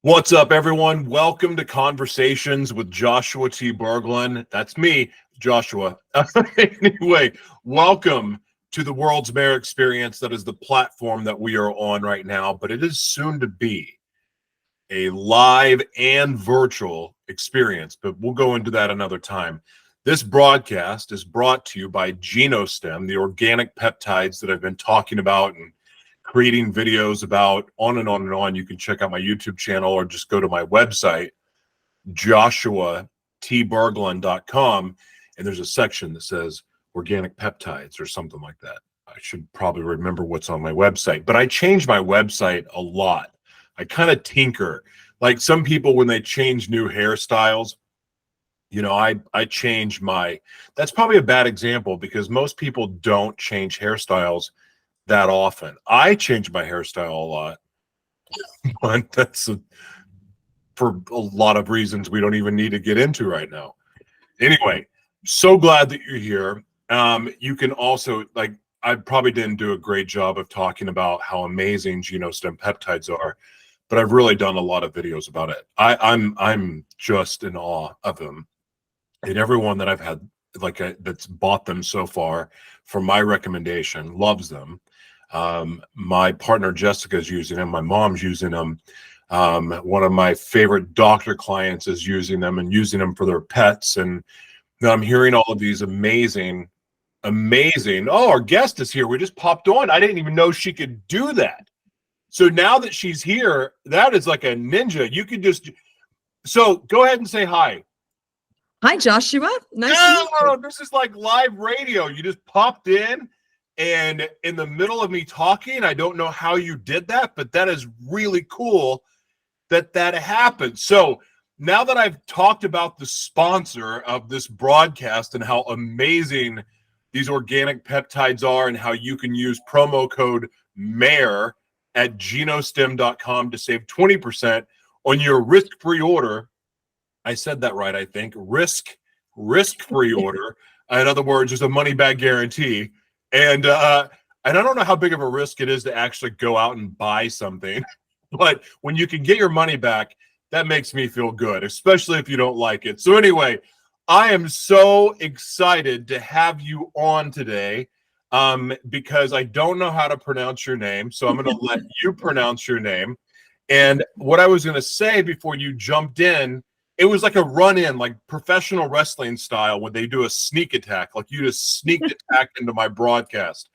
What's up, everyone? Welcome to Conversations with Joshua T Berglan. That's me, Joshua. Anyway, welcome to the World's Mayor Experience. That is the platform that we are on right now, but it is soon to be a live and virtual experience, but we'll go into that another time. This broadcast is brought to you by GenoStem, the organic peptides that I've been talking about and creating videos about on and on and on. You can check out my YouTube channel or just go to my website, joshuatberglan.com, and there's a section that says organic peptides or something like that. I should probably remember what's on my website, but I change my website a lot. I kind of tinker. Like some people, when they change new hairstyles, you know, I change my, that's probably a bad example because most people don't change hairstyles that often. I change my hairstyle a lot, but that's for a lot of reasons we don't even need to get into right now. Anyway, so glad that you're here. You can also, like, I probably didn't do a great job of talking about how amazing GenoStem peptides are, but I've really done a lot of videos about it. I'm just in awe of them, and everyone that I've had that's bought them so far from my recommendation loves them. My partner Jessica is using them. My mom's using them. One of my favorite doctor clients is using them and using them for their pets. And now I'm hearing all of these amazing. Oh, our guest is here. We just popped on. I didn't even know she could do that. So now that she's here, that is like a ninja. You could just, so go ahead and say hi. Hi, Joshua. Nice to meet you. This is like live radio. You just popped in. And in the middle of me talking, I don't know how you did that, but that is really cool that that happened. So now that I've talked about the sponsor of this broadcast and how amazing these organic peptides are and how you can use promo code MAYOR at genostem.com to save 20% on your risk-free order. I said that right, I think. Risk-free order. In other words, there's a money-back guarantee. And I don't know how big of a risk it is to actually go out and buy something, but when you can get your money back, that makes me feel good, especially if you don't like it. So anyway, I am so excited to have you on today because I don't know how to pronounce your name, so I'm going to let you pronounce your name. And what I was going to say before you jumped in, it was like a run-in, like professional wrestling style, when they do a sneak attack. Like you just sneaked attack into my broadcast.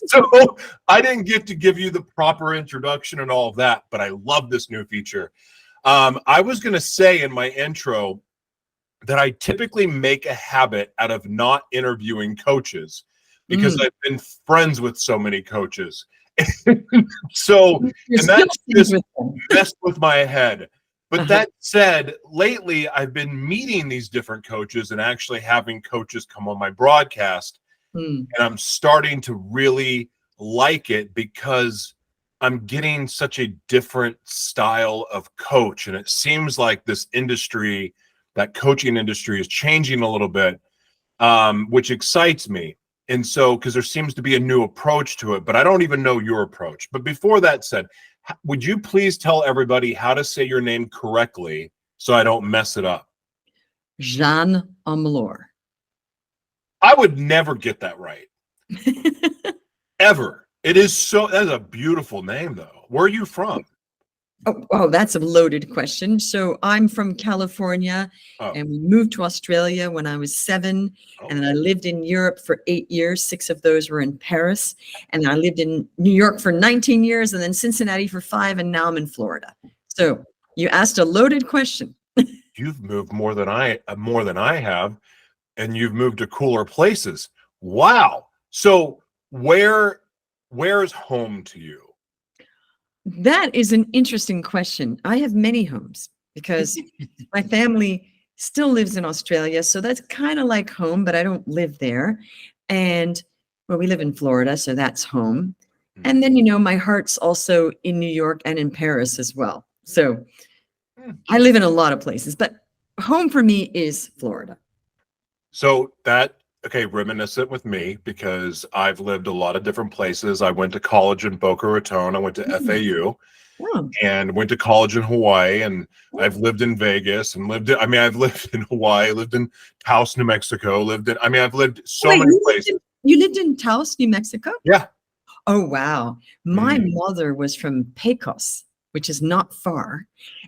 So I didn't get to give you the proper introduction and all of that, but I love this new feature. I was going to say in my intro that I typically make a habit out of not interviewing coaches because I've been friends with so many coaches. So, and that just messed with my head. But that said, lately I've been meeting these different coaches and actually having coaches come on my broadcast. And I'm starting to really like it because I'm getting such a different style of coach. And it seems like this industry, that coaching industry, is changing a little bit, which excites me. And so, because there seems to be a new approach to it, but I don't even know your approach. But before that said, would you please tell everybody how to say your name correctly so I don't mess it up? Jeanne Omlor. I would never get that right. Ever. It is so, that's a beautiful name though. Where are you from? Oh, that's a loaded question. So I'm from California and we moved to Australia when I was 7. And I lived in Europe for 8 years. 6 of those were in Paris. And I lived in New York for 19 years and then Cincinnati for 5. And now I'm in Florida. So you asked a loaded question. You've moved more than I have, and you've moved to cooler places. Wow. So where is home to you? That is an interesting question. I have many homes because my family still lives in Australia. So that's kind of like home, but I don't live there. And well, we live in Florida, so that's home. And then, you know, my heart's also in New York and in Paris as well. So I live in a lot of places, but home for me is Florida. So that okay, reminiscent with me because I've lived a lot of different places. I went to college in Boca Raton. I went to Mm. FAU Oh, and went to college in Hawaii. And I've oh. lived in Vegas and I've lived in Hawaii, lived in Taos, New Mexico, I've lived so Wait, many places. you lived in Taos, New Mexico? Yeah. Oh, wow. My Mm. mother was from Pecos, which is not far.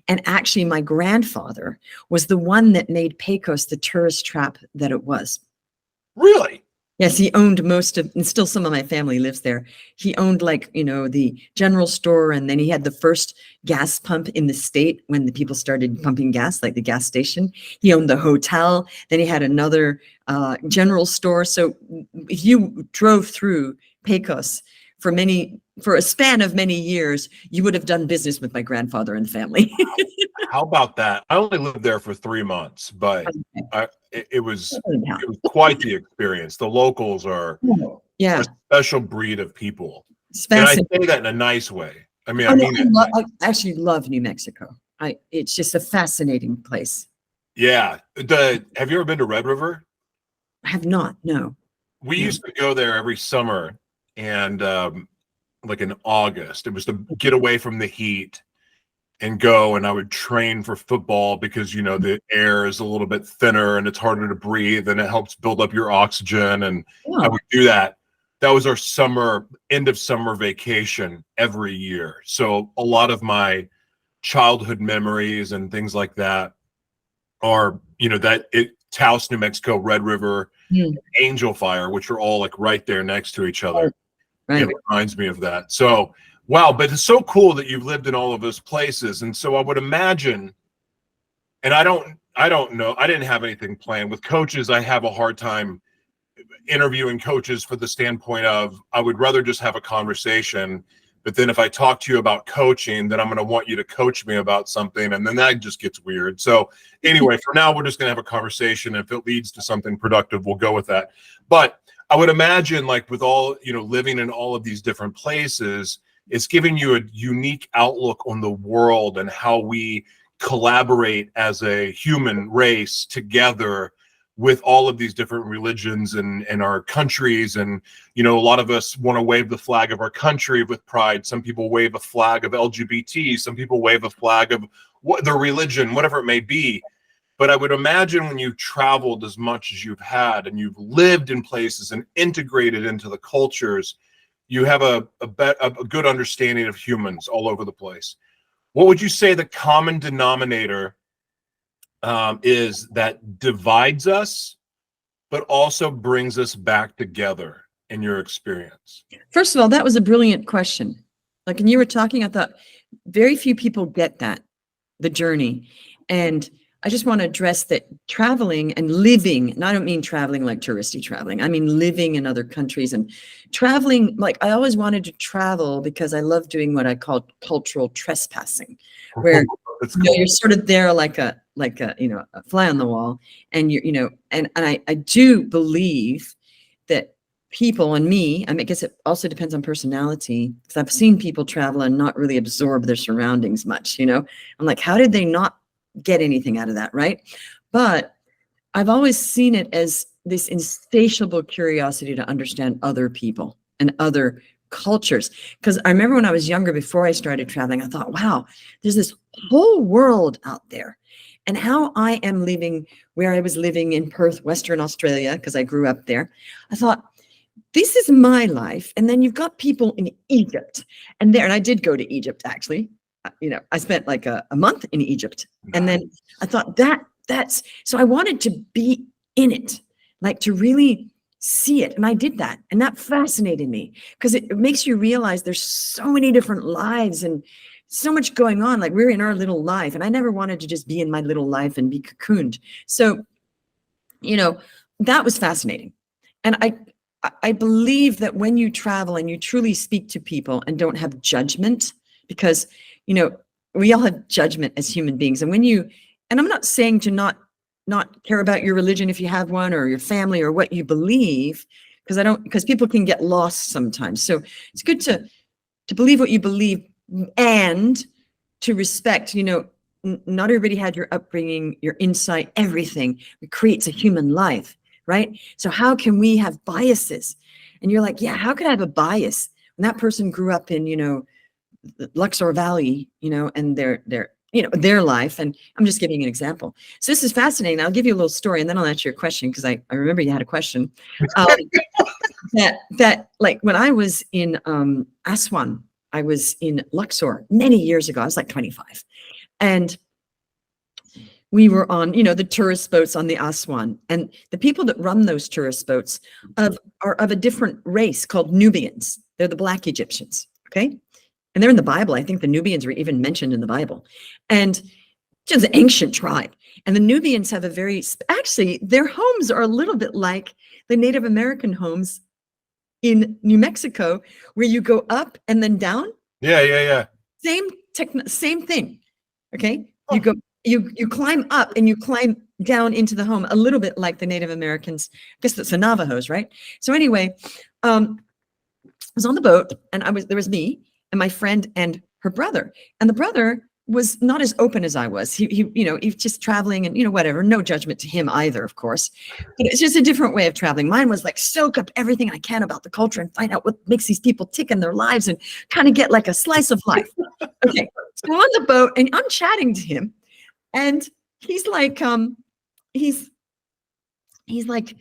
And actually, my grandfather was the one that made Pecos the tourist trap that it was. Really? Yes, he owned most of, and still some of my family lives there. He owned, like, the general store, and then he had the first gas pump in the state when the people started pumping gas, like the gas station. He owned the hotel. Then he had another general store. So if you drove through Pecos for a span of many years, you would have done business with my grandfather and family. How about that? I only lived there for 3 months, but it was quite the experience. The locals are Yeah, a special breed of people, it's and I fascinating. say that in a nice way. I mean, Oh, I no, mean it. I actually love New Mexico. It's just a fascinating place. Yeah. Have you ever been to Red River? I have not, no, We no. used to go there every summer, and like in August, it was to get away from the heat and go. And I would train for football because the air is a little bit thinner and it's harder to breathe, and it helps build up your oxygen. And I Oh, would do that. That was our end of summer vacation every year. So a lot of my childhood memories and things like that are Taos, New Mexico, Red River, hmm, Angel Fire, which are all like right there next to each other. It right. reminds me of that. So, wow, but it's so cool that you've lived in all of those places. And so I would imagine, and I don't know, I didn't have anything planned. With coaches, I have a hard time interviewing coaches for the standpoint of I would rather just have a conversation. But then if I talk to you about coaching, then I'm going to want you to coach me about something. And then that just gets weird. So anyway, for now, we're just going to have a conversation. If it leads to something productive, we'll go with that. But I would imagine, like, with all, living in all of these different places, it's giving you a unique outlook on the world and how we collaborate as a human race together with all of these different religions and our countries. And a lot of us want to wave the flag of our country with pride. Some people wave a flag of LGBT, some people wave a flag of their religion, whatever it may be. But I would imagine when you've traveled as much as you've had and you've lived in places and integrated into the cultures, you have a good understanding of humans all over the place. What would you say the common denominator is that divides us, but also brings us back together in your experience? First of all, that was a brilliant question. Like, when you were talking, I thought very few people get that, the journey. And I just want to address that traveling and living, and I don't mean traveling like touristy traveling. I mean living in other countries and traveling. Like, I always wanted to travel because I love doing what I call cultural trespassing, where That's cool. you're sort of there like a a fly on the wall, and and I do believe that people, and me, I mean, I guess it also depends on personality, because I've seen people travel and not really absorb their surroundings much. I'm like, how did they not get anything out of that, right? But I've always seen it as this insatiable curiosity to understand other people and other cultures. Because I remember when I was younger, before I started traveling, I thought, wow, there's this whole world out there. And how I am living where I was living in Perth, Western Australia, because I grew up there, I thought, this is my life. And then you've got people in Egypt, and I did go to Egypt, actually. I spent like a month in Egypt. And then I thought so I wanted to be in it, like to really see it. And I did that. And that fascinated me, because it makes you realize there's so many different lives and so much going on. Like, we're in our little life. And I never wanted to just be in my little life and be cocooned. So, that was fascinating. And I believe that when you travel and you truly speak to people and don't have judgment, because, we all have judgment as human beings. And and I'm not saying to not care about your religion if you have one, or your family, or what you believe, because people can get lost sometimes. So it's good to believe what you believe, and to respect, not everybody had your upbringing, your insight, everything. It creates a human life. right? So how can we have biases? And you're like, yeah, how could I have a bias when that person grew up in, the Luxor Valley, and their life. And I'm just giving an example. So this is fascinating. I'll give you a little story and then I'll answer your question, because I remember you had a question. That like when I was in Aswan, I was in Luxor many years ago. I was like 25. And we were on, the tourist boats on the Aswan. And the people that run those tourist boats are of a different race called Nubians. They're the Black Egyptians, okay? And they're in the Bible. I think the Nubians were even mentioned in the Bible. And just an ancient tribe. And the Nubians have actually, their homes are a little bit like the Native American homes in New Mexico, where you go up and then down. Yeah. Same thing. Okay. You go, you climb up and you climb down into the home, a little bit like the Native Americans. I guess that's the Navajos, right? So anyway, I was on the boat and there was me and my friend and her brother. And the brother was not as open as I was. He was just traveling and, whatever, no judgment to him either, of course, but it's just a different way of traveling. Mine was like soak up everything I can about the culture and find out what makes these people tick in their lives and kind of get like a slice of life. Okay. So I'm on the boat and I'm chatting to him and he's like, he's like,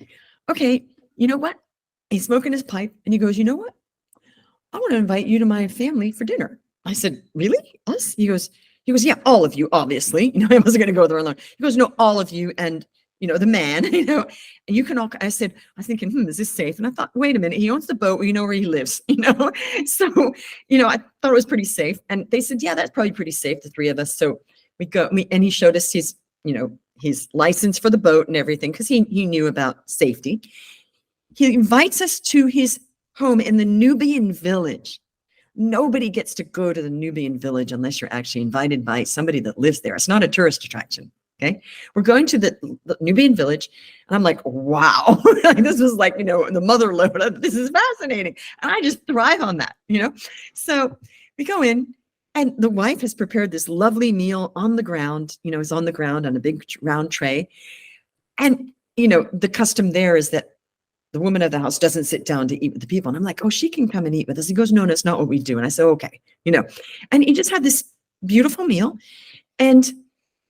okay, you know what? He's smoking his pipe and he goes, you know what? I want to invite you to my family for dinner. I said, really? Us? He goes, yeah, all of you, obviously. I wasn't going to go there alone. He goes, no, all of you and, the man, and you can all, I was thinking, is this safe? And I thought, wait a minute, he owns the boat, we know where he lives, So, I thought it was pretty safe. And they said, yeah, that's probably pretty safe, the three of us. So we go, and he showed us his, his license for the boat and everything, because he knew about safety. He invites us to his home in the Nubian village. Nobody gets to go to the Nubian village unless you're actually invited by somebody that lives there. It's not a tourist attraction. Okay. We're going to the Nubian village. And I'm like, wow, this was like, the mother lode. This is fascinating. And I just thrive on that, So we go in and the wife has prepared this lovely meal on the ground, it's on the ground on a big round tray. And, the custom there is that the woman of the house doesn't sit down to eat with the people. And I'm like, oh, she can come and eat with us. He goes, no, that's not what we do. And I said, okay, and he just had this beautiful meal. And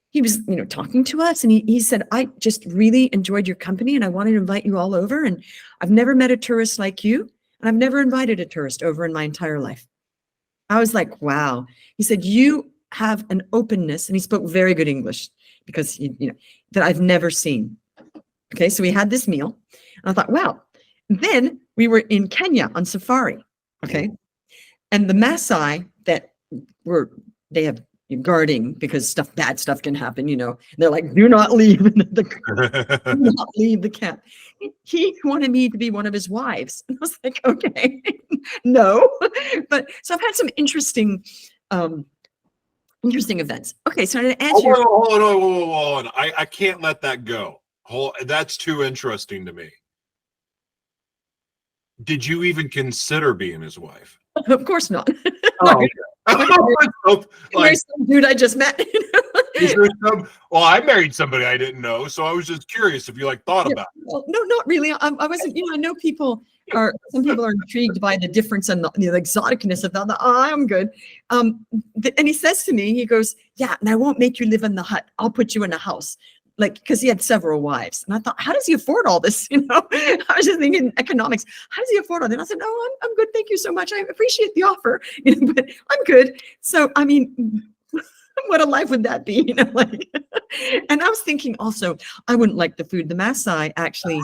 he was, talking to us. And he said, I just really enjoyed your company and I wanted to invite you all over. And I've never met a tourist like you. And I've never invited a tourist over in my entire life. I was like, wow. He said, you have an openness. And he spoke very good English because, that I've never seen. Okay. So we had this meal. I thought, wow. Then we were in Kenya on safari. Okay. And the Maasai they have guarding because bad stuff can happen, They're like, do not leave do not leave the camp. He wanted me to be one of his wives. And I was like, okay, no. But so I've had some interesting events. Okay. So to answer hold on. I can't let that go. That's too interesting to me. Did you even consider being his wife? Of course not. Oh, Like some dude I just met. I married somebody I didn't know, so I was just curious if you thought about it. Well, no, not really. I wasn't. I know some people are intrigued by the difference and the exoticness of that. Oh, I'm good. And he says to me, he goes, yeah, and I won't make you live in the hut. I'll put you in a house. Because he had several wives. And I thought, how does he afford all this? I was just thinking economics. How does he afford all that? And I said, no, I'm good. Thank you so much. I appreciate the offer, but I'm good. So, I mean, what a life would that be? And I was thinking also, I wouldn't like the food. The Maasai actually,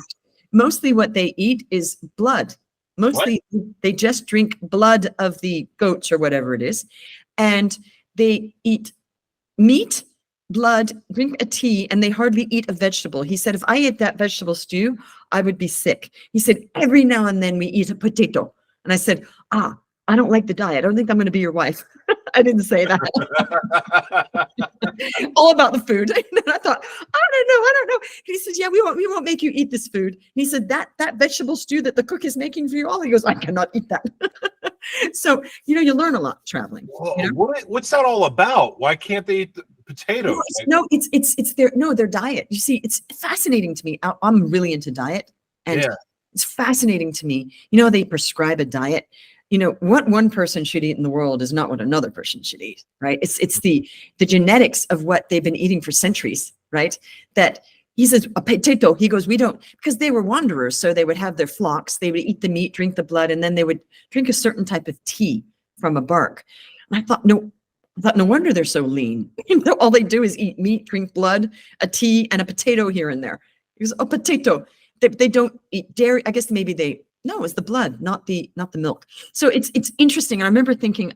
mostly what they eat is blood. Mostly they just drink blood of the goats or whatever it is. And they eat meat, blood, drink a tea, and they hardly eat a vegetable. He said, if I ate that vegetable stew, I would be sick. He said, every now and then we eat a potato. And I said, I don't like the diet. I don't think I'm going to be your wife. I didn't say that. All about the food. And I thought, I don't know. He said, yeah, we won't make you eat this food. And he said, that vegetable stew that the cook is making for you all, he goes, I cannot eat that. So, you learn a lot traveling. What's that all about? Why can't they eat potatoes. Their diet. You see, it's fascinating to me. I'm really into diet, and it's fascinating to me. You know, they prescribe a diet. You know, what one person should eat in the world is not what another person should eat, right? It's the genetics of what they've been eating for centuries, right? That he says a potato. He goes, we don't, because they were wanderers, so they would have their flocks. They would eat the meat, drink the blood, and then they would drink a certain type of tea from a bark. And I thought, no wonder they're so lean. All they do is eat meat, drink blood, a tea, and a potato here and there. He goes, a potato. They don't eat dairy. I guess maybe no, it's the blood, not the milk. So it's interesting. And I remember thinking,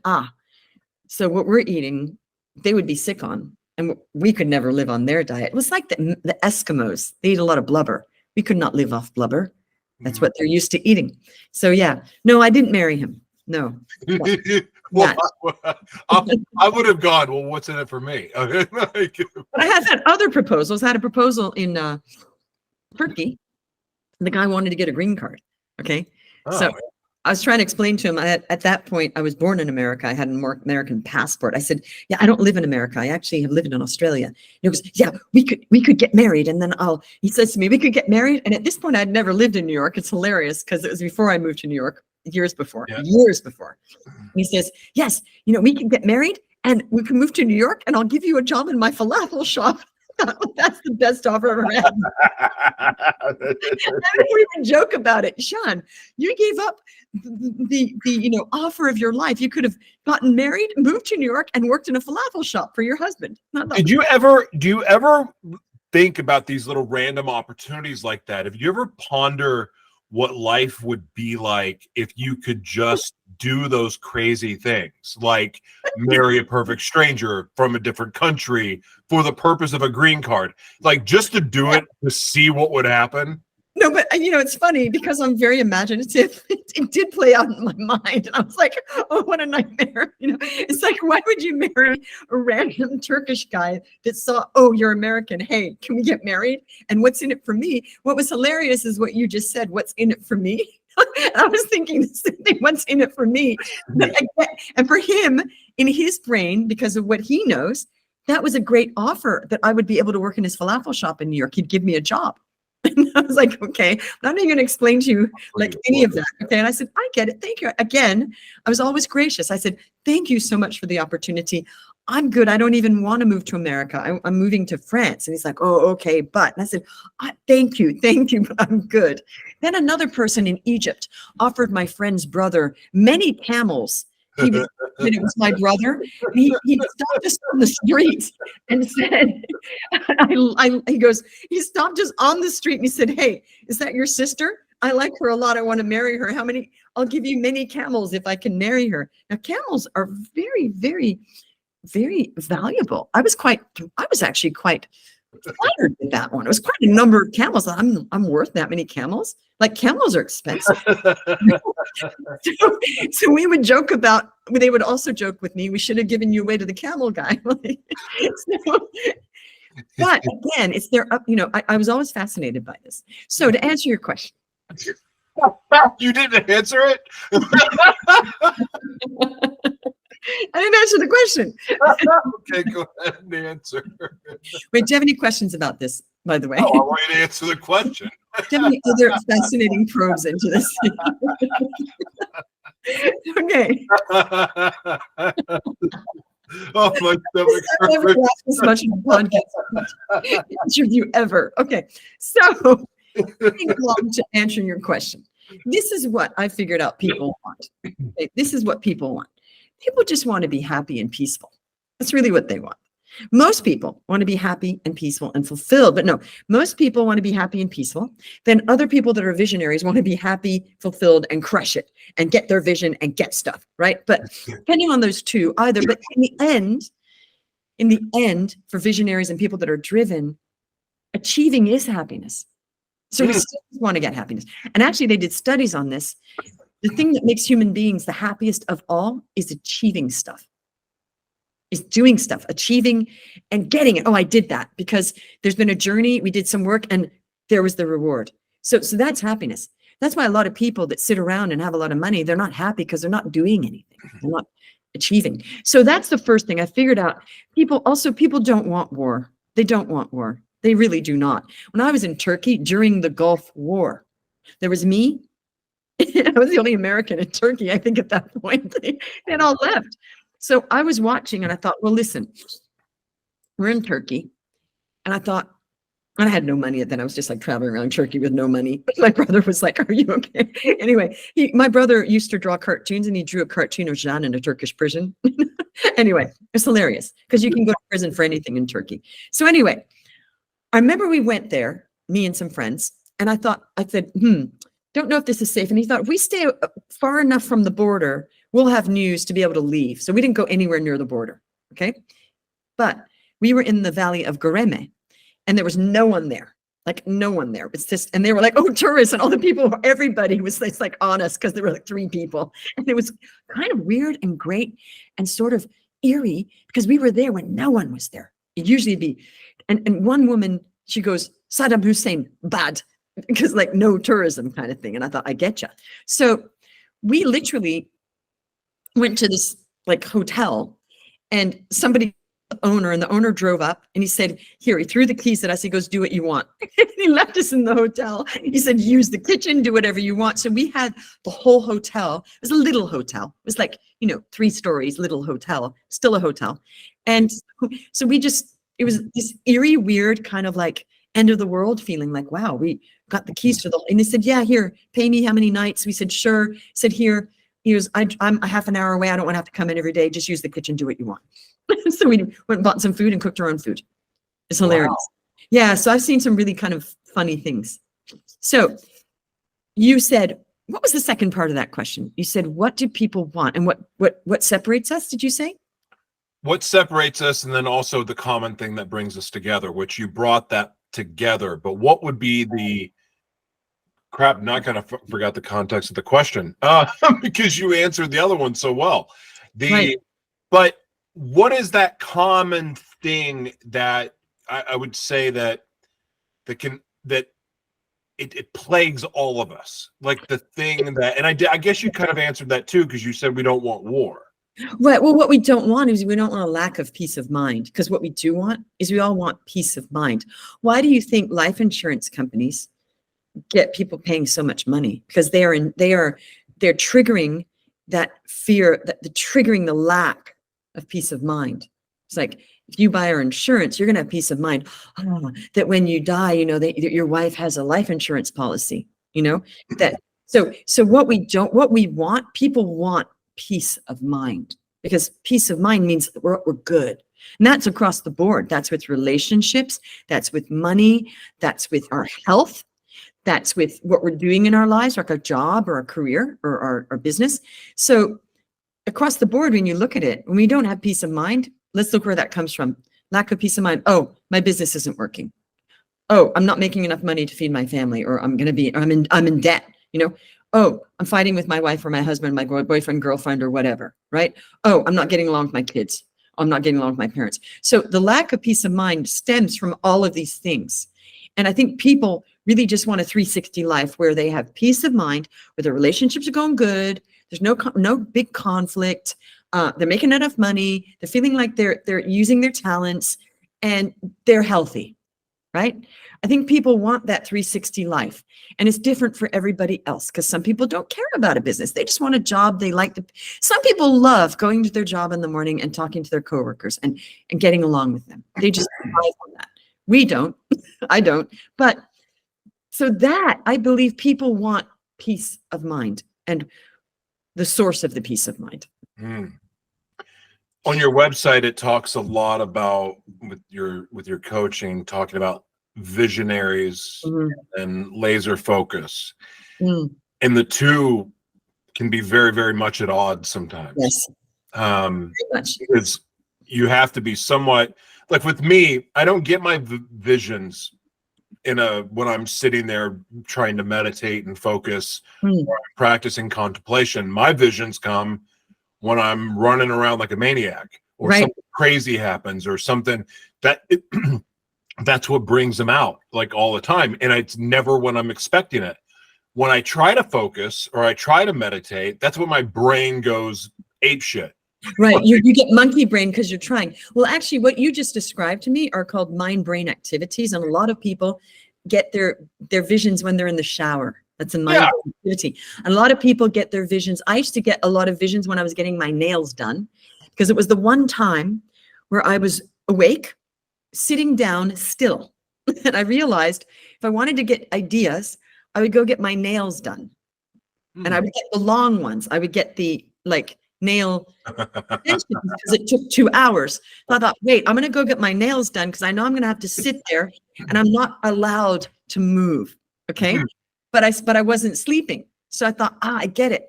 so what we're eating, they would be sick on, and we could never live on their diet. It was like the Eskimos. They eat a lot of blubber. We could not live off blubber. That's what they're used to eating. So yeah, no, I didn't marry him. No. Well, I would have gone, well, what's in it for me? But I have had other proposals. I had a proposal in Turkey. The guy wanted to get a green card. Okay. So I was trying to explain to him, at that point, I was born in America. I had an American passport. I said, yeah, I don't live in America. I actually have lived in Australia. And he goes, yeah, we could get married. And then he says to me, we could get married. And at this point, I'd never lived in New York. It's hilarious because it was before I moved to New York, years before. And he says, yes, you know, we can get married and we can move to New York and I'll give you a job in my falafel shop. That's the best offer I've ever had. And we would joke about it. Sean, you gave up the offer of your life. You could have gotten married, moved to New York, and worked in a falafel shop for your husband. Do you ever think about these little random opportunities like that? Have you ever ponder what life would be like if you could just do those crazy things, like marry a perfect stranger from a different country for the purpose of a green card, like just to do it to see what would happen? No, but it's funny because I'm very imaginative. It did play out in my mind. And I was like, oh, what a nightmare. It's like, why would you marry a random Turkish guy that saw, oh, you're American. Hey, can we get married? And what's in it for me? What was hilarious is what you just said. What's in it for me? And I was thinking the same thing. What's in it for me? And for him, in his brain, because of what he knows, that was a great offer that I would be able to work in his falafel shop in New York. He'd give me a job. And I was like, okay, I'm not even going to explain to you like any of that. Okay. And I said, I get it. Thank you. Again, I was always gracious. I said, thank you so much for the opportunity. I'm good. I don't even want to move to America. I'm moving to France. And he's like, oh, okay. But, and I said, thank you, but I'm good. Then another person in Egypt offered my friend's brother many camels. It was my brother. He stopped us on the street and said, he stopped us on the street and he said, hey, is that your sister? I like her a lot. I want to marry her. How many? I'll give you many camels if I can marry her. Now, camels are very, very, very valuable. I was actually quite flattered with that one. It was quite a number of camels. I'm worth that many camels. Like camels are expensive. so we would joke about, they would also joke with me, we should have given you away to the camel guy. But again, it's their up, I was always fascinated by this. So to answer your question. You didn't answer it? I didn't answer the question. Okay, go ahead and answer. Wait, do you have any questions about this, by the way? Oh, I want you to answer the question. Do you have any other fascinating probes into this? Okay. Oh, my stomach. I've never laughed this much in a podcast interview ever. Okay, so moving along to answering your question. This is what I figured out people want. Okay, this is what people want. People just want to be happy and peaceful. That's really what they want. Most people want to be happy and peaceful and fulfilled, but no, most people want to be happy and peaceful. Then other people that are visionaries want to be happy, fulfilled, and crush it and get their vision and get stuff, right? But depending on those two, either, but in the end, for visionaries and people that are driven, achieving is happiness. So we still want to get happiness. And actually, they did studies on this. The thing that makes human beings the happiest of all is achieving stuff, is doing stuff, achieving and getting it. Oh, I did that because there's been a journey. We did some work and there was the reward. So that's happiness. That's why a lot of people that sit around and have a lot of money, they're not happy because they're not doing anything. They're not achieving. So that's the first thing I figured out. People don't want war. They don't want war. They really do not. When I was in Turkey during the Gulf War, there was me. I was the only American in Turkey, I think, at that point. They had all left. So I was watching and I thought, well, listen, we're in Turkey. And I thought, and I had no money then. I was just like traveling around Turkey with no money. My brother was like, are you okay? Anyway, my brother used to draw cartoons and he drew a cartoon of Jeanne in a Turkish prison. Anyway, it's hilarious because you can go to prison for anything in Turkey. So anyway, I remember we went there, me and some friends, and I said, don't know if this is safe. And he thought, if we stay far enough from the border, we'll have news to be able to leave. So we didn't go anywhere near the border. Okay. But we were in the valley of Goreme and there was no one there. Like no one there. It's just, and they were like, oh, tourists, and all the people, everybody was like on us because there were like 3 people. And it was kind of weird and great and sort of eerie because we were there when no one was there. It usually be, and one woman, she goes, Saddam Hussein, bad, because like no tourism kind of thing. And I thought, I get you. So we literally went to this like hotel and the owner drove up and he said, here, he threw the keys at us. He goes, do what you want. He left us in the hotel. He said, use the kitchen, do whatever you want. So we had the whole hotel. It was a little hotel. It was like, 3 stories, little hotel, still a hotel. And so it was this eerie, weird kind of like end of the world feeling, like, wow, we got the keys to and they said, yeah, here, pay me how many nights? We said, sure. He said, here, he goes, I'm a half an hour away. I don't want to have to come in every day. Just use the kitchen, do what you want. So we went and bought some food and cooked our own food. It's hilarious. Wow. Yeah. So I've seen some really kind of funny things. So you said, what was the second part of that question? You said, what do people want? And what separates us, did you say? What separates us, and then also the common thing that brings us together, which you brought that together. But what would be the crap? Not gonna forgot the context of the question because you answered the other one so well. Right. But what is that common thing that I would say that it plagues all of us? Like the thing that, and I guess you kind of answered that too, because you said we don't want war. Right. Well, what we don't want is we don't want a lack of peace of mind, because what we do want is we all want peace of mind. Why do you think life insurance companies get people paying so much money? Because they're triggering that fear, that the triggering the lack of peace of mind. It's like, if you buy our insurance, you're going to have peace of mind. Oh, that when you die, that your wife has a life insurance policy, that. So what we want, people want peace of mind, because peace of mind means that we're good. And that's across the board. That's with relationships. That's with money. That's with our health. That's with what we're doing in our lives, like our job or our career or our business. So across the board, when you look at it, when we don't have peace of mind, let's look where that comes from. Lack of peace of mind. Oh, my business isn't working. Oh, I'm not making enough money to feed my family, or I'm in debt, Oh, I'm fighting with my wife or my husband, my boyfriend, girlfriend, or whatever, right? Oh, I'm not getting along with my kids. I'm not getting along with my parents. So the lack of peace of mind stems from all of these things. And I think people really just want a 360 life where they have peace of mind, where their relationships are going good. There's no big conflict. They're making enough money. They're feeling like they're using their talents and they're healthy, right? I think people want that 360 life, and it's different for everybody else, because some people don't care about a business. They just want a job. Some people love going to their job in the morning and talking to their coworkers and getting along with them. They just thrive on that. We don't. I don't. But so that, I believe people want peace of mind and the source of the peace of mind. On your website, it talks a lot about with your coaching, talking about visionaries and laser focus, and the two can be very, very much at odds sometimes. Yes, very much. Because you have to be somewhat, like with me, I don't get my visions when I'm sitting there trying to meditate and focus, or I'm practicing contemplation. My visions come when I'm running around like a maniac, or something crazy happens, or something that's what brings them out, like all the time. And it's never when I'm expecting it. When I try to focus or I try to meditate, that's when my brain goes apeshit. Right. You get monkey brain because you're trying. Well, actually, what you just described to me are called mind-brain activities. And a lot of people get their visions when they're in the shower. That's a mind activity. And a lot of people get their visions. I used to get a lot of visions when I was getting my nails done, because it was the one time where I was awake, sitting down still. And I realized if I wanted to get ideas, I would go get my nails done. And I would get the long ones. I would get the nail extensions because it took 2 hours. So I thought, wait, I'm going to go get my nails done because I know I'm going to have to sit there and I'm not allowed to move. Okay. But I wasn't sleeping. So I thought, I get it.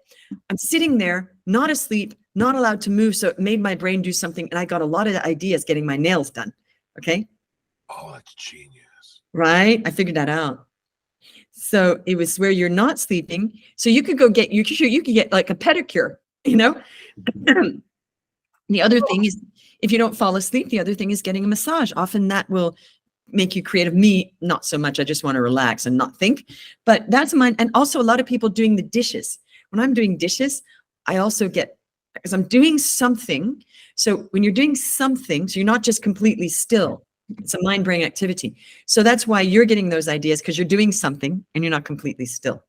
I'm sitting there, not asleep, not allowed to move. So it made my brain do something. And I got a lot of ideas getting my nails done. Okay. Oh, that's genius. Right. I figured that out. So it was where you're not sleeping. So you could go get, you could get like a pedicure, you know? The other thing is, if you don't fall asleep, the other thing is getting a massage. Often that will make you creative. Me, not so much. I just want to relax and not think. But that's mine. And also a lot of people doing the dishes. When I'm doing dishes, I also get, because I'm doing something. So when you're doing something, so you're not just completely still. It's a mind-brain activity. So that's why you're getting those ideas, because you're doing something and you're not completely still.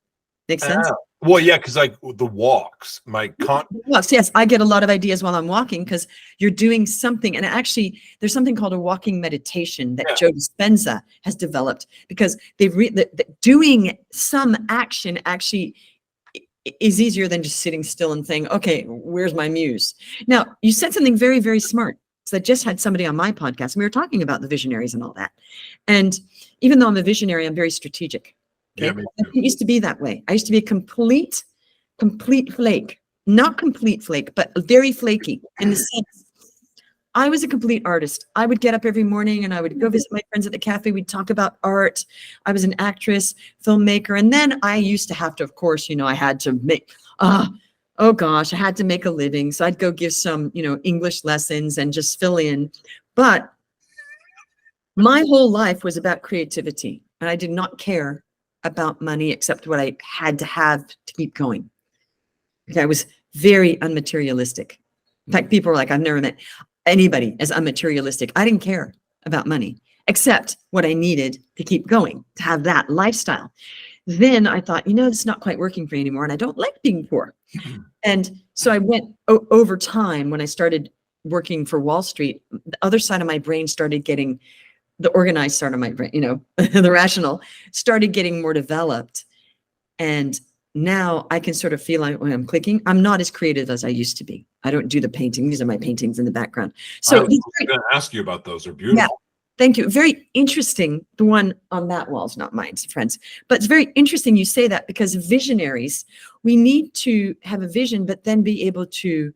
Makes sense? Well, yeah, because like the walks, walks, yes, I get a lot of ideas while I'm walking because you're doing something. And actually, there's something called a walking meditation that Joe Dispenza has developed, because they've doing some action actually is easier than just sitting still and saying, okay, where's my muse? Now, you said something very, very smart. So I just had somebody on my podcast, and we were talking about the visionaries and all that. And even though I'm a visionary, I'm very strategic. Okay? Yeah, it used to be that way. I used to be a complete flake. Not complete flake, but very flaky in the sense I was a complete artist. I would get up every morning and I would go visit my friends at the cafe. We'd talk about art. I was an actress, filmmaker. And then I used to have to, of course, I had to make, oh gosh, I had to make a living. So I'd go give some, English lessons and just fill in. But my whole life was about creativity. And I did not care about money except what I had to have to keep going. Okay, I was very unmaterialistic. In fact, people were like, I've never met anybody as unmaterialistic. I didn't care about money except what I needed to keep going, to have that lifestyle. Then I thought, it's not quite working for me anymore, and I don't like being poor. And so I went over time, when I started working for Wall Street, the other side of my brain started getting, the organized side of my brain, the rational, started getting more developed. And now I can sort of feel like when I'm clicking, I'm not as creative as I used to be. I don't do the painting. These are my paintings in the background. So I was going to ask you about those. They're beautiful. Yeah, thank you. Very interesting. The one on that wall is not mine, it's friends. But it's very interesting you say that, because visionaries, we need to have a vision, but then be able to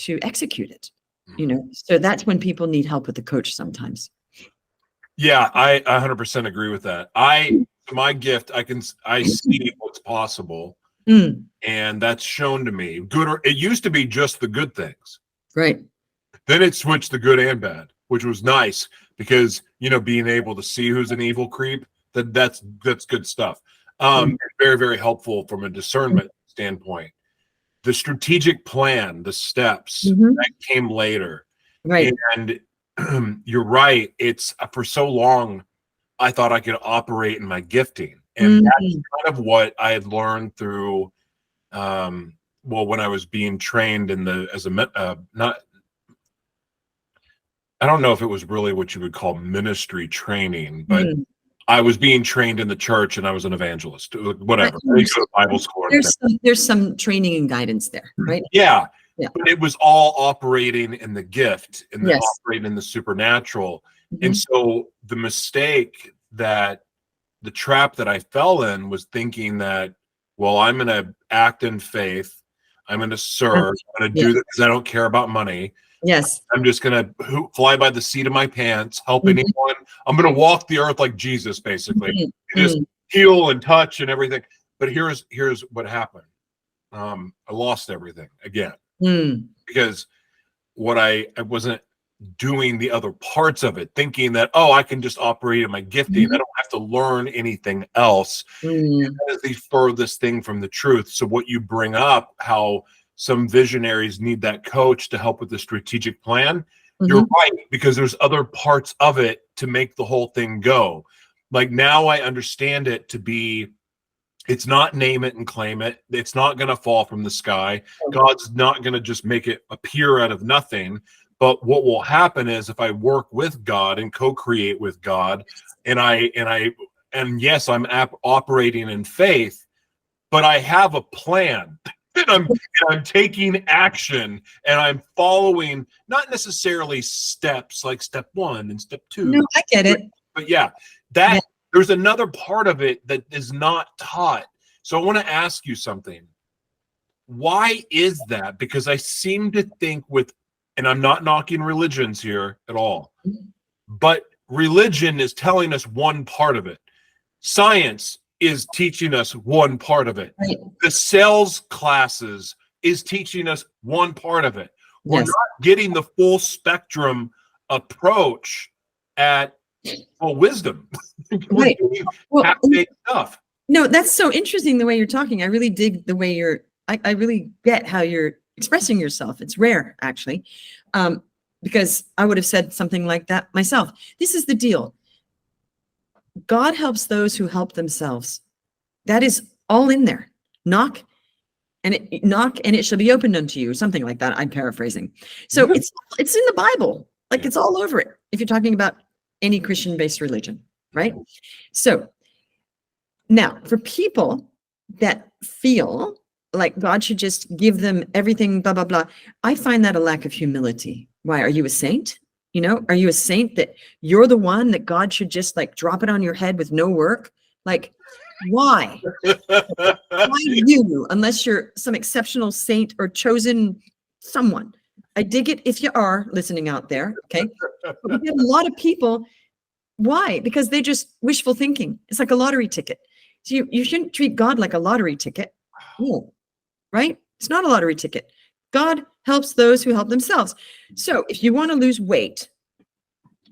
execute it. So that's when people need help with the coach sometimes. Yeah, I 100% agree with that. My gift, I see what's possible, and that's shown to me. It used to be just the good things, right? Then it switched to good and bad, which was nice, because being able to see who's an evil creep, that's good stuff. Very, very helpful from a discernment standpoint. The strategic plan, the steps that came later, right? And you're right. It's for so long I thought I could operate in my gifting. And that's kind of what I had learned through, when I was being trained I don't know if it was really what you would call ministry training, but I was being trained in the church, and I was an evangelist, whatever. I go to Bible school. There's some training and guidance there, right? Yeah. But it was all operating in the gift and operating in the supernatural. And so the trap that I fell in was thinking that, well, I'm going to act in faith. I'm going to serve. I'm going to do this because I don't care about money. Yes. I'm just going to fly by the seat of my pants, help anyone. I'm going to walk the earth like Jesus, basically. Just heal and touch and everything. But here's what happened. I lost everything again. Because I wasn't doing the other parts of it, thinking that, I can just operate in my gifting. I don't have to learn anything else. That is the furthest thing from the truth. So what you bring up, how some visionaries need that coach to help with the strategic plan. Mhm. You're right, because there's other parts of it to make the whole thing go. Like now I understand it to be, it's not name it and claim it. It's not going to fall from the sky. God's not going to just make it appear out of nothing. But what will happen is if I work with God and co-create with God, and yes, I'm operating in faith, but I have a plan. And I'm taking action, and I'm following not necessarily steps like step 1 and step 2. No, I get it. But yeah, there's another part of it that is not taught. So I want to ask you something. Why is that? Because I seem to think and I'm not knocking religions here at all, but religion is telling us one part of it. Science is teaching us one part of it. Right. The sales classes is teaching us one part of it. We're Yes. not getting the full spectrum approach at wisdom. Right. Well, Half-baked stuff. no, that's so interesting the way you're talking. I really dig the way I really get how you're expressing yourself. It's rare, actually, because I would have said something like that myself. This is the deal. God helps those who help themselves. That is all in there. Knock and it shall be opened unto you. Something like that. I'm paraphrasing. So it's in the Bible. Like it's all over it. If you're talking about any Christian-based religion, right? So now for people that feel like God should just give them everything, blah, blah, blah, I find that a lack of humility. Why? Are you a saint? Are you a saint that you're the one that God should just like drop it on your head with no work? Like, why? Why you, unless you're some exceptional saint or chosen someone? I dig it if you are listening out there, okay? But we have a lot of people. Why? Because they just wishful thinking. It's like a lottery ticket. So you shouldn't treat God like a lottery ticket. No, right? It's not a lottery ticket. God helps those who help themselves. So if you want to lose weight,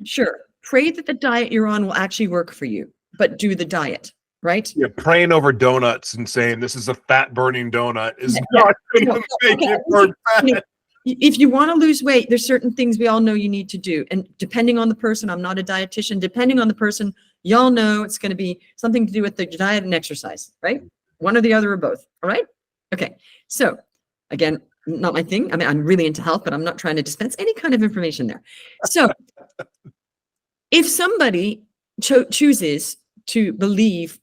sure, pray that the diet you're on will actually work for you, but do the diet, right? Yeah, praying over donuts and saying this is a fat-burning donut is not going to make it burn fat. If you want to lose weight, there's certain things we all know you need to do. And depending on the person, I'm not a dietitian, depending on the person, y'all know it's going to be something to do with the diet and exercise, right? One or the other or both, all right? Okay, so again, not my thing. I mean, I'm really into health, but I'm not trying to dispense any kind of information there. So if somebody chooses to believe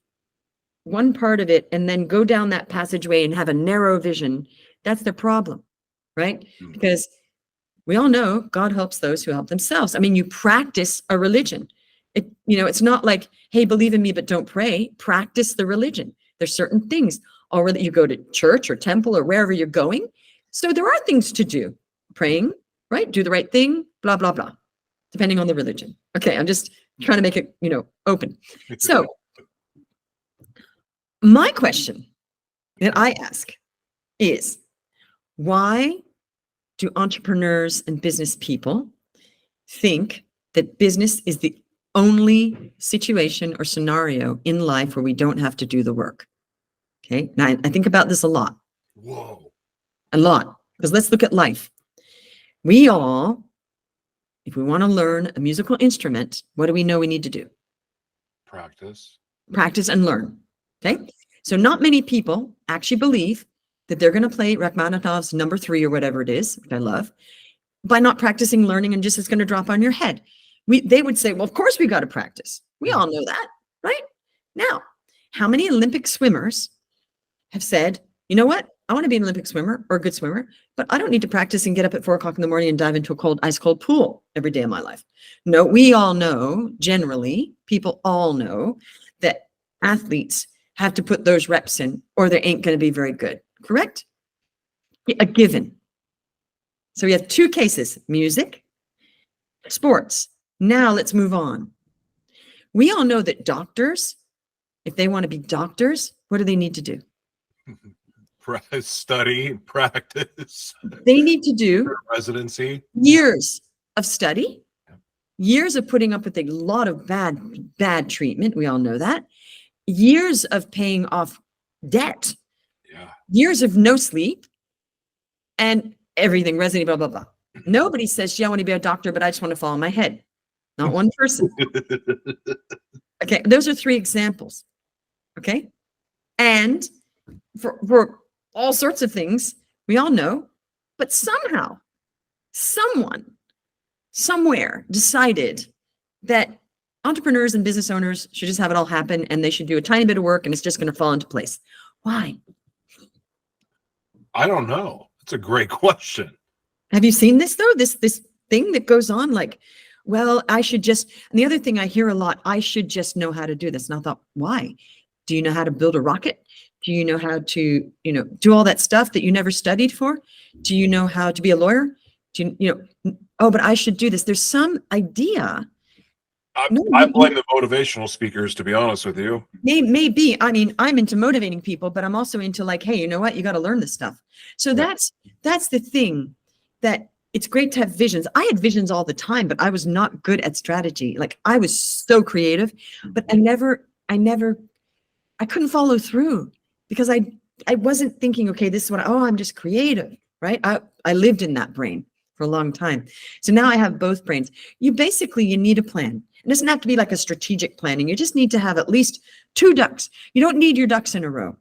one part of it and then go down that passageway and have a narrow vision, that's their problem, right? Because we all know God helps those who help themselves. I mean, you practice a religion. It's not like, hey, believe in me, but don't pray. Practice the religion. There's certain things, or whether you go to church or temple or wherever you're going. So there are things to do. Praying, right? Do the right thing, blah, blah, blah, depending on the religion. Okay, I'm just trying to make it, open. So my question that I ask is, why do entrepreneurs and business people think that business is the only situation or scenario in life where we don't have to do the work? Okay, now I think about this a lot. Whoa. A lot, because let's look at life. We all, if we want to learn a musical instrument, what do we know we need to do? Practice and learn. Okay, so not many people actually believe that they're going to play Rachmaninoff's number 3 or whatever it is, which I love, by not practicing, learning, and just it's going to drop on your head. They would say, well, of course we got to practice. We all know that, right? Now, how many Olympic swimmers have said, you know what? I want to be an Olympic swimmer or a good swimmer, but I don't need to practice and get up at 4 o'clock in the morning and dive into a ice cold pool every day of my life. No, we all know, generally, people all know that athletes have to put those reps in or they ain't going to be very good. Correct? A given. So we have 2 cases, music, sports. Now let's move on. We all know that doctors, if they want to be doctors, what do they need to do? Study, practice. They need to do residency, years of study, years of putting up with a lot of bad treatment. We all know that. Years of paying off debt. Yeah. Years of no sleep. and everything resonating, blah, blah, blah. Nobody says, yeah, I want to be a doctor, but I just want to follow my head. Not one person. Okay, those are 3 examples. Okay. And for all sorts of things, we all know, but somehow, someone, somewhere decided that entrepreneurs and business owners should just have it all happen and they should do a tiny bit of work and it's just going to fall into place. Why? I don't know. That's a great question. Have you seen this though? This thing that goes on like, well, I should just, and the other thing I hear a lot, I should just know how to do this. And I thought, why? Do you know how to build a rocket? Do you know how to, do all that stuff that you never studied for? Do you know how to be a lawyer? Do oh, but I should do this. There's some idea. I blame the motivational speakers, to be honest with you. Maybe. I mean, I'm into motivating people, but I'm also into like, hey, you know what? You got to learn this stuff. So that's the thing, that it's great to have visions. I had visions all the time, but I was not good at strategy. Like I was so creative, but I couldn't follow through because I wasn't thinking, okay, this is what, I'm just creative, right? I lived in that brain for a long time. So now I have both brains. You need a plan. It doesn't have to be like a strategic planning. You just need to have at least 2 ducks. You don't need your ducks in a row.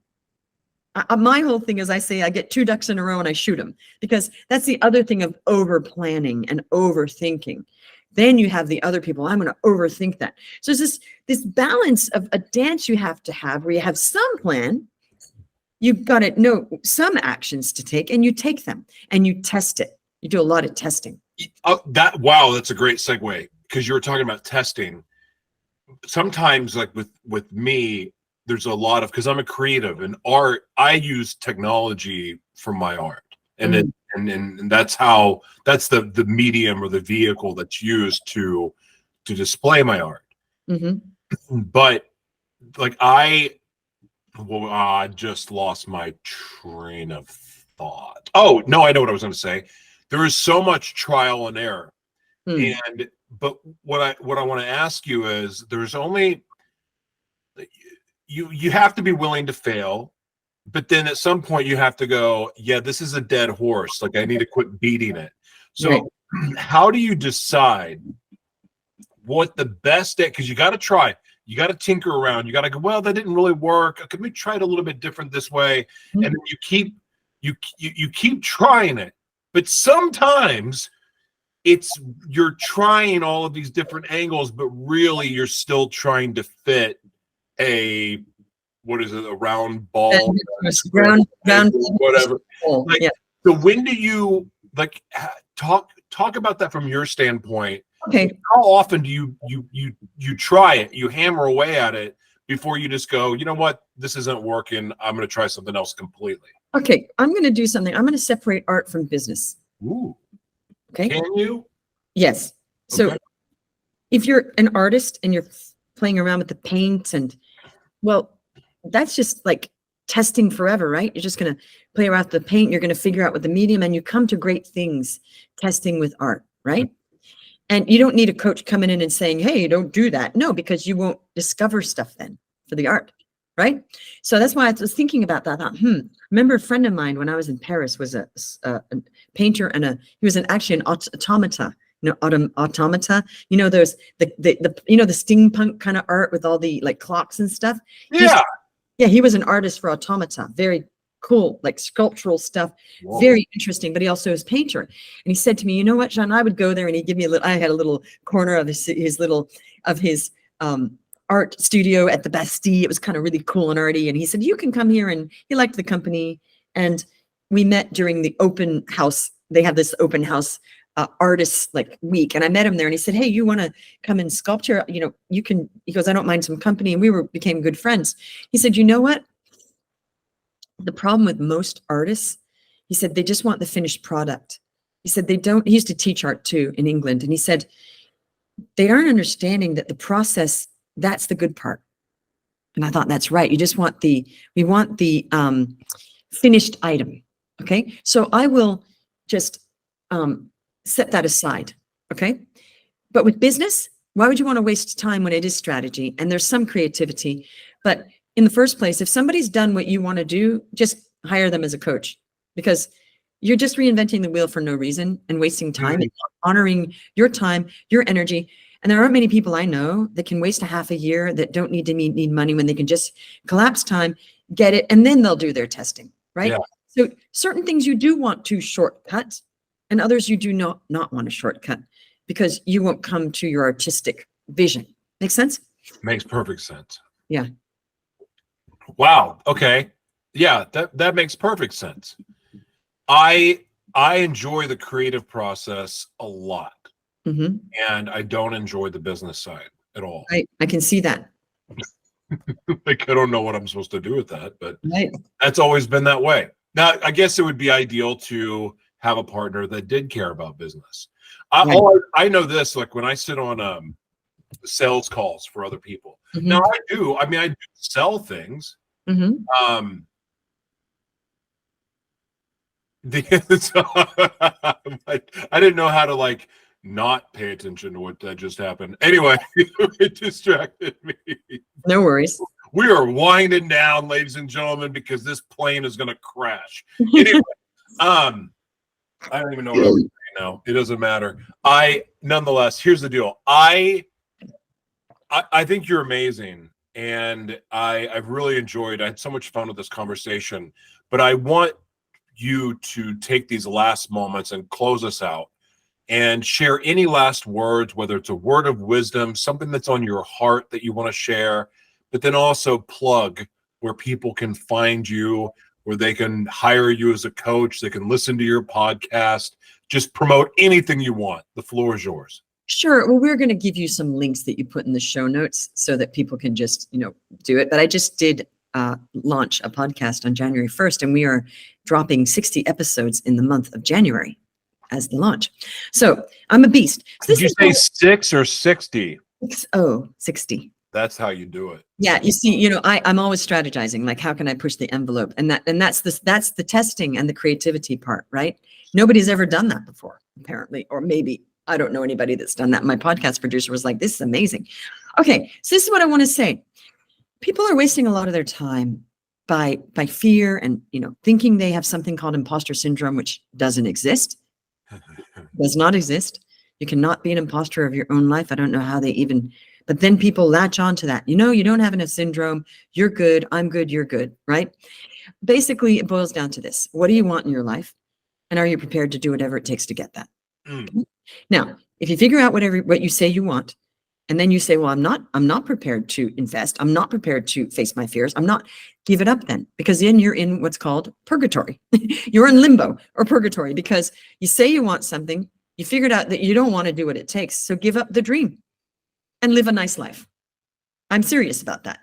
My whole thing is I say I get 2 ducks in a row and I shoot them, because that's the other thing of over planning and overthinking. Then you have the other people, I'm going to overthink that. So it's this balance of a dance you have to have where you have some plan, you've got to know some actions to take, and you take them and you test it. You do a lot of testing. Wow, that's a great segue, because you were talking about testing. Sometimes, like with me, there's a lot of, because I'm a creative and art, I use technology for my art, and and that's the medium or the vehicle that's used to display my art. But like I just lost my train of thought. Oh no, I know what I was going to say. There is so much trial and error, but what I want to ask you is, there's only you have to be willing to fail, but then at some point you have to go, yeah, this is a dead horse. Like I need to quit beating it. So how do you decide what the best, because you got to try, you got to tinker around, you got to go, well, that didn't really work. Could we try it a little bit different this way? And then you keep trying it. But sometimes you're trying all of these different angles, but really you're still trying to fit a round ball, round whatever. So when do you talk about that from your standpoint? Okay. How often do you try it, you hammer away at it before you just go, you know what, this isn't working, I'm going to try something else completely? Okay, I'm going to do something. I'm going to separate art from business. Ooh. Okay. Can you? Yes. So if you're an artist and you're playing around with the paint, and well, that's just like testing forever, right? You're just going to play around with the paint. You're going to figure out what the medium, and you come to great things testing with art, right? And you don't need a coach coming in and saying, hey, don't do that. No, because you won't discover stuff then for the art, right? So that's why I was thinking about that. I thought, remember a friend of mine when I was in Paris was a painter, and he was actually an automata. Automata, those the steampunk kind of art with all the like clocks and stuff. He was an artist for automata. Very cool, like sculptural stuff. Whoa. Very interesting, but he also is a painter. And he said to me, you know what, Jeanne, I would go there and he'd give me I had a little corner of his art studio at the Bastille. It was kind of really cool and arty. And he said, you can come here. And he liked the company. And we met during the open house. They have this open house artists like week, and I met him there, and he said, hey, you want to come and sculpt here? You can. He goes, I don't mind some company. And we became good friends. He said, you know what, the problem with most artists, he said, they just want the finished product. He said he used to teach art too in England, and he said they aren't understanding that the process, that's the good part. And I thought, that's right. We want the finished item. Okay, so I will just set that aside, okay? But with business, why would you want to waste time when it is strategy and there's some creativity? But in the first place, if somebody's done what you want to do, just hire them as a coach, because you're just reinventing the wheel for no reason and wasting time and not honoring your time, your energy. And there aren't many people I know that can waste a half a year that don't need money when they can just collapse time, get it, and then they'll do their testing, right? Yeah. So certain things you do want to shortcut, and others you do not want to shortcut because you won't come to your artistic vision. Make sense? Makes perfect sense. Yeah. Wow. Okay. Yeah, that makes perfect sense. I enjoy the creative process a lot, Mm-hmm. and I don't enjoy the business side at all. I can see that. Like, I don't know what I'm supposed to do with that, but Right. that's always been that way. Now, I guess it would be ideal to have a partner that did care about business. Right. I know this, like when I sit on sales calls for other people. Mm-hmm. Now I do sell things. Mm-hmm. I didn't know how to like not pay attention to what that just happened. Anyway, it distracted me. No worries. We are winding down, ladies and gentlemen, because this plane is going to crash. Anyway, I don't even know what I'm saying now. It doesn't matter. Nonetheless, here's the deal. I think you're amazing, and I've really enjoyed. I had so much fun with this conversation, but I want you to take these last moments and close us out and share any last words, whether it's a word of wisdom, something that's on your heart that you want to share, but then also plug where people can find you, where they can hire you as a coach, they can listen to your podcast, just promote anything you want. The floor is yours. Sure. Well, we're going to give you some links that you put in the show notes so that people can just, do it. But I just did launch a podcast on January 1st, and we are dropping 60 episodes in the month of January as the launch. So I'm a beast. So Did you say 6 or 60? 60. That's how you do it. Yeah, you see, I'm always strategizing, like how can I push the envelope? And that's the testing and the creativity part, right? Nobody's ever done that before, apparently, or maybe I don't know anybody that's done that. My podcast producer was like, this is amazing. Okay, so this is what I want to say. People are wasting a lot of their time by fear and thinking they have something called imposter syndrome, which doesn't exist. Does not exist. You cannot be an imposter of your own life. I don't know how but then people latch on to that. You don't have a syndrome. You're good. I'm good. You're good. Right? Basically, it boils down to this. What do you want in your life? And are you prepared to do whatever it takes to get that? Now, if you figure out what you say you want, and then you say, well, I'm not prepared to invest. I'm not prepared to face my fears. Give it up then, because then you're in what's called purgatory. You're in limbo or purgatory because you say you want something, you figured out that you don't want to do what it takes. So give up the dream and live a nice life. I'm serious about that,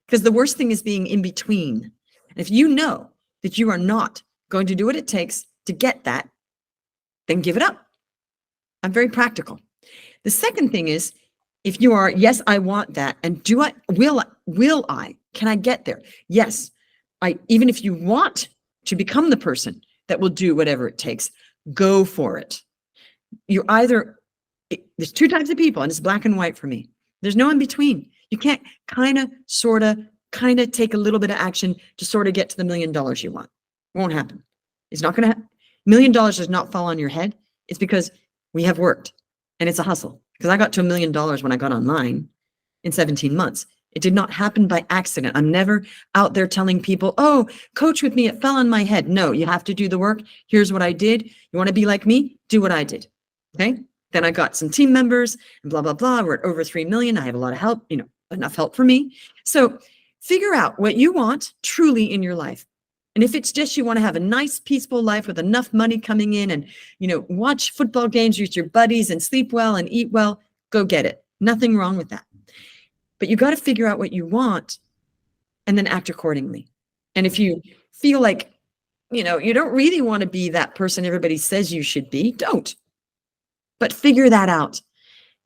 because the worst thing is being in between. And if you know that you are not going to do what it takes to get that, then give it up. I'm very practical. The second thing is, if you are, yes, I want that. And will I, can I get there? Yes. Even if you want to become the person that will do whatever it takes, go for it. There's two types of people, and it's black and white for me. There's no in between. You can't kind of take a little bit of action to sort of get to the $1 million you want. It won't happen. It's not going to happen. $1 million does not fall on your head. It's because we have worked, and it's a hustle. Because I got to $1 million when I got online in 17 months. It did not happen by accident. I'm never out there telling people, oh, coach with me, it fell on my head. No, you have to do the work. Here's what I did. You want to be like me? Do what I did. Okay. Then I got some team members and blah, blah, blah. We're at over 3 million. I have a lot of help, enough help for me. So figure out what you want truly in your life. And if it's just you want to have a nice, peaceful life with enough money coming in and, watch football games with your buddies and sleep well and eat well, go get it. Nothing wrong with that. But you got to figure out what you want and then act accordingly. And if you feel like, you don't really want to be that person everybody says you should be, don't. But figure that out.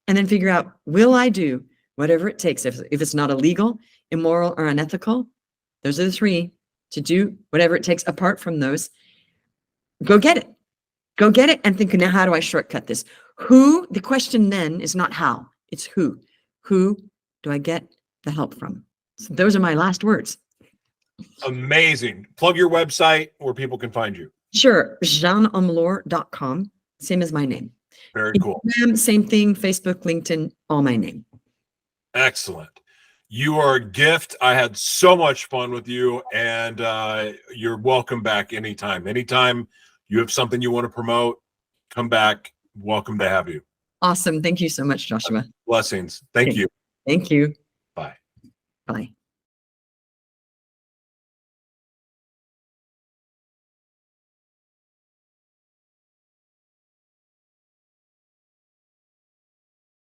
And then figure out, will I do whatever it takes? If it's not illegal, immoral, or unethical, those are the three. To do whatever it takes apart from those, go get it. Go get it and think, now how do I shortcut this? The question then is not how, it's who. Who do I get the help from? So those are my last words. Amazing. Plug your website where people can find you. Sure. JeanneOmlor.com. Same as my name. Very cool. Instagram, same thing. Facebook, LinkedIn, all my name. Excellent. You are a gift. I had so much fun with you, and you're welcome back anytime. Anytime you have something you want to promote, come back. Welcome to have you. Awesome. Thank you so much, Joshua. Blessings. Thank Okay. you. Thank you. Bye. Bye.